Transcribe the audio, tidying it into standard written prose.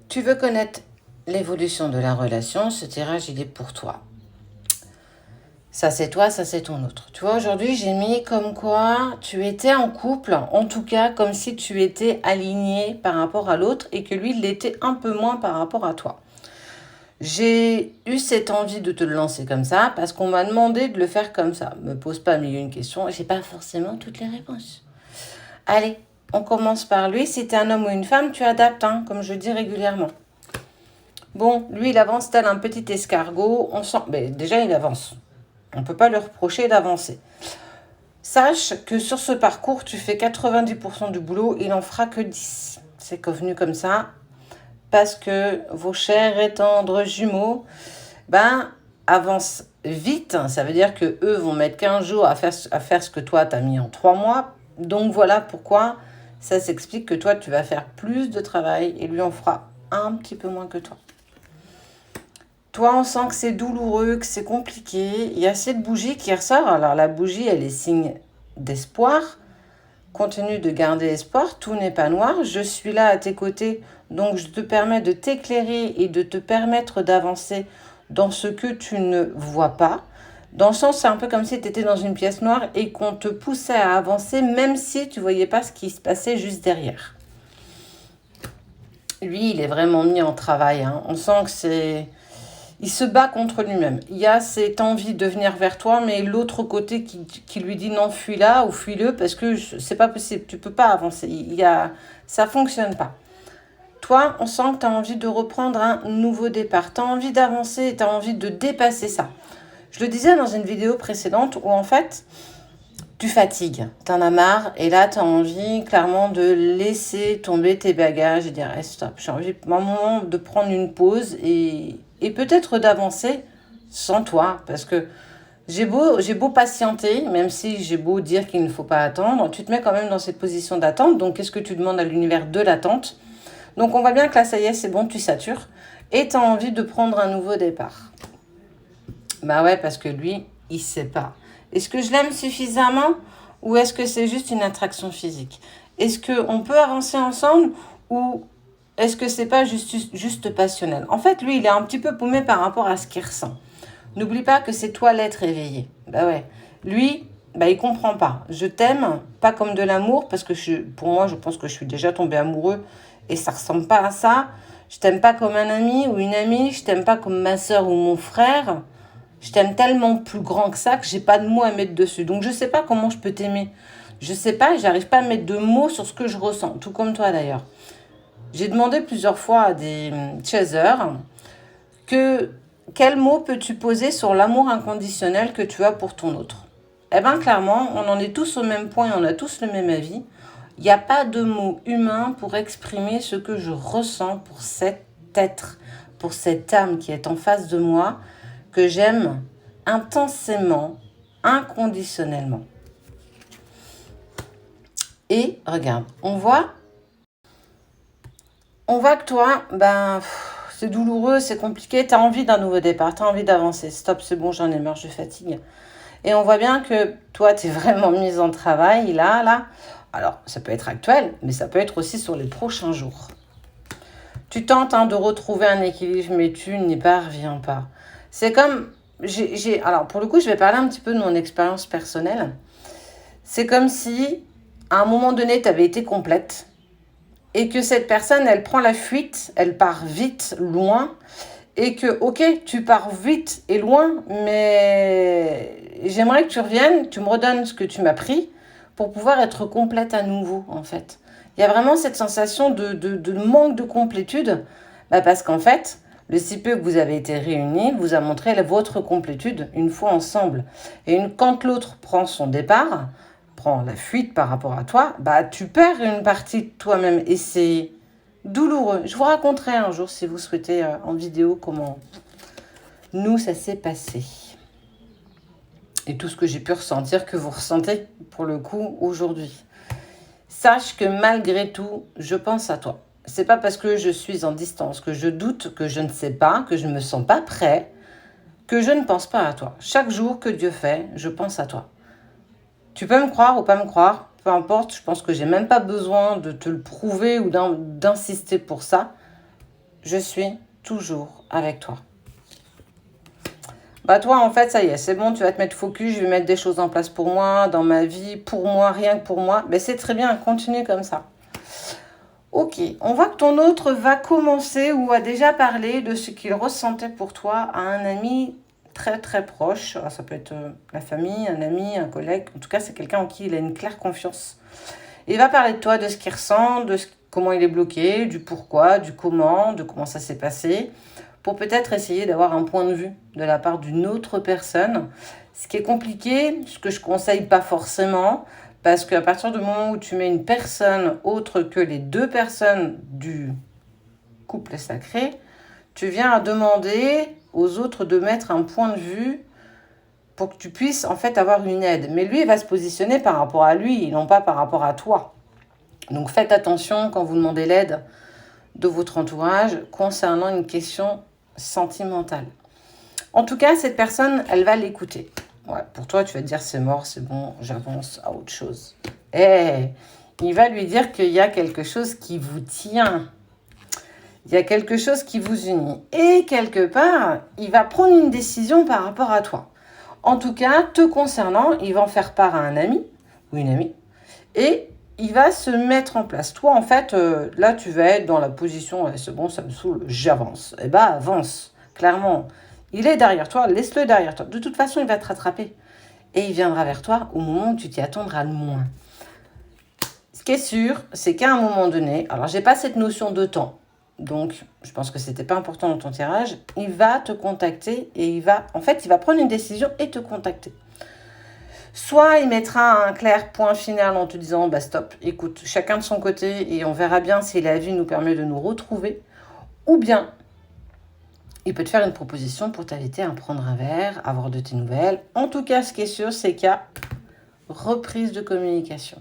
Tu veux connaître l'évolution de la relation, ce tirage, il est pour toi. Ça, c'est toi, ça, c'est ton autre. Tu vois, aujourd'hui, j'ai mis comme quoi tu étais en couple, en tout cas, comme si tu étais aligné par rapport à l'autre et que lui, il l'était un peu moins par rapport à toi. J'ai eu cette envie de te le lancer comme ça parce qu'on m'a demandé de le faire comme ça. Me pose pas mille et une questions, j'ai pas forcément toutes les réponses. Allez, on commence par lui. Si t'es un homme ou une femme, tu adaptes, hein, comme je dis régulièrement. Bon, lui, il avance tel un petit escargot. On sent... Mais déjà, il avance. On ne peut pas lui reprocher d'avancer. Sache que sur ce parcours, tu fais 90% du boulot, il n'en fera que 10. C'est convenu comme ça. Parce que vos chers et tendres jumeaux, avancent vite. Ça veut dire que eux vont mettre 15 jours à faire ce que toi, tu as mis en 3 mois. Donc voilà pourquoi ça s'explique que toi, tu vas faire plus de travail et lui en fera un petit peu moins que toi. Toi, on sent que c'est douloureux, que c'est compliqué. Il y a cette bougie qui ressort. Alors, la bougie, elle est signe d'espoir. Continue de garder espoir. Tout n'est pas noir. Je suis là à tes côtés. Donc, je te permets de t'éclairer et de te permettre d'avancer dans ce que tu ne vois pas. Dans le sens, c'est un peu comme si tu étais dans une pièce noire et qu'on te poussait à avancer, même si tu ne voyais pas ce qui se passait juste derrière. Lui, il est vraiment mis en travail, hein. On sent que c'est... Il se bat contre lui-même. Il y a cette envie de venir vers toi, mais l'autre côté qui lui dit non, fuis là ou fuis-le parce que c'est pas possible, tu peux pas avancer. Ça fonctionne pas. Toi, on sent que tu as envie de reprendre un nouveau départ. Tu as envie d'avancer et tu as envie de dépasser ça. Je le disais dans une vidéo précédente où en fait, tu fatigues, tu en as marre et là, tu as envie clairement de laisser tomber tes bagages et dire hey, stop, j'ai envie un moment de prendre une pause et peut-être d'avancer sans toi. Parce que j'ai beau patienter, même si j'ai beau dire qu'il ne faut pas attendre, tu te mets quand même dans cette position d'attente. Donc, qu'est-ce que tu demandes à l'univers de l'attente? Donc, on voit bien que là, ça y est, c'est bon, tu satures. Et tu as envie de prendre un nouveau départ. Bah ouais, parce que lui, il sait pas. Est-ce que je l'aime suffisamment ou est-ce que c'est juste une attraction physique? Est-ce qu'on peut avancer ensemble ou est-ce que c'est pas juste passionnel? En fait, lui, il est un petit peu paumé par rapport à ce qu'il ressent. N'oublie pas que c'est toi l'être éveillé. Bah ouais. Lui, il comprend pas. Je t'aime, pas comme de l'amour, parce que pour moi, je pense que je suis déjà tombée amoureux et ça ressemble pas à ça. Je t'aime pas comme un ami ou une amie, je t'aime pas comme ma soeur ou mon frère. Je t'aime tellement plus grand que ça que j'ai pas de mots à mettre dessus. Donc je sais pas comment je peux t'aimer. Je sais pas, j'arrive pas à mettre de mots sur ce que je ressens, tout comme toi d'ailleurs. J'ai demandé plusieurs fois à des chasers quel mot peux-tu poser sur l'amour inconditionnel que tu as pour ton autre? Eh bien, clairement, on en est tous au même point et on a tous le même avis. Il n'y a pas de mot humain pour exprimer ce que je ressens pour cet être, pour cette âme qui est en face de moi, que j'aime intensément, inconditionnellement. Et regarde, on voit que toi, c'est douloureux, c'est compliqué, tu as envie d'un nouveau départ, tu as envie d'avancer. Stop, c'est bon, j'en ai marre, je fatigue. Et on voit bien que toi, tu es vraiment mise en travail, là. Alors, ça peut être actuel, mais ça peut être aussi sur les prochains jours. Tu tentes de retrouver un équilibre, mais tu n'y parviens pas. C'est comme... Alors, pour le coup, je vais parler un petit peu de mon expérience personnelle. C'est comme si, à un moment donné, tu avais été complète et que cette personne, elle prend la fuite, elle part vite, loin, et que, ok, tu pars vite et loin, mais j'aimerais que tu reviennes, tu me redonnes ce que tu m'as pris pour pouvoir être complète à nouveau, en fait. Il y a vraiment cette sensation de manque de complétude, parce qu'en fait, le si peu que vous avez été réunis vous a montré votre complétude une fois ensemble. Et quand l'autre prend son départ, prend la fuite par rapport à toi, tu perds une partie de toi-même et c'est douloureux. Je vous raconterai un jour, si vous souhaitez, en vidéo, comment nous, ça s'est passé. Et tout ce que j'ai pu ressentir, que vous ressentez, pour le coup, aujourd'hui. Sache que malgré tout, je pense à toi. C'est pas parce que je suis en distance, que je doute, que je ne sais pas, que je ne me sens pas prêt, que je ne pense pas à toi. Chaque jour que Dieu fait, je pense à toi. Tu peux me croire ou pas me croire, peu importe, je pense que j'ai même pas besoin de te le prouver ou d'insister pour ça. je suis toujours avec toi. Bah toi, en fait, ça y est, c'est bon, tu vas te mettre focus, je vais mettre des choses en place pour moi, dans ma vie, pour moi, rien que pour moi. Mais c'est très bien, continue comme ça. Ok, on voit que ton autre va commencer ou a déjà parlé de ce qu'il ressentait pour toi à un ami très très proche. Alors, ça peut être la famille, un ami, un collègue. En tout cas, c'est quelqu'un en qui il a une claire confiance. Il va parler de toi, de ce qu'il ressent, comment il est bloqué, du pourquoi, du comment, de comment ça s'est passé, pour peut-être essayer d'avoir un point de vue de la part d'une autre personne. Ce qui est compliqué, ce que je conseille pas forcément, parce qu'à partir du moment où tu mets une personne autre que les deux personnes du couple sacré, tu viens à demander aux autres de mettre un point de vue pour que tu puisses en fait avoir une aide. Mais lui, il va se positionner par rapport à lui et non pas par rapport à toi. Donc faites attention quand vous demandez l'aide de votre entourage concernant une question sentimentale. En tout cas, cette personne, elle va l'écouter. Ouais, pour toi, tu vas te dire c'est mort, c'est bon, j'avance à autre chose. Eh, il va lui dire qu'il y a quelque chose qui vous tient. Il y a quelque chose qui vous unit. Et quelque part, il va prendre une décision par rapport à toi. En tout cas, te concernant, il va en faire part à un ami ou une amie. Et il va se mettre en place. Toi, en fait, là, tu vas être dans la position, ouais, c'est bon, ça me saoule, j'avance. Eh bien, avance, clairement. Il est derrière toi, laisse-le derrière toi. De toute façon, il va te rattraper. Et il viendra vers toi au moment où tu t'y attendras le moins. Ce qui est sûr, c'est qu'à un moment donné, alors j'ai pas cette notion de temps, donc je pense que c'était pas important dans ton tirage, il va te contacter et il va prendre une décision et te contacter. Soit il mettra un clair point final en te disant bah stop, écoute, chacun de son côté et on verra bien si la vie nous permet de nous retrouver, ou bien il peut te faire une proposition pour t'inviter à prendre un verre, avoir de tes nouvelles. En tout cas, ce qui est sûr, c'est qu'il y a reprise de communication.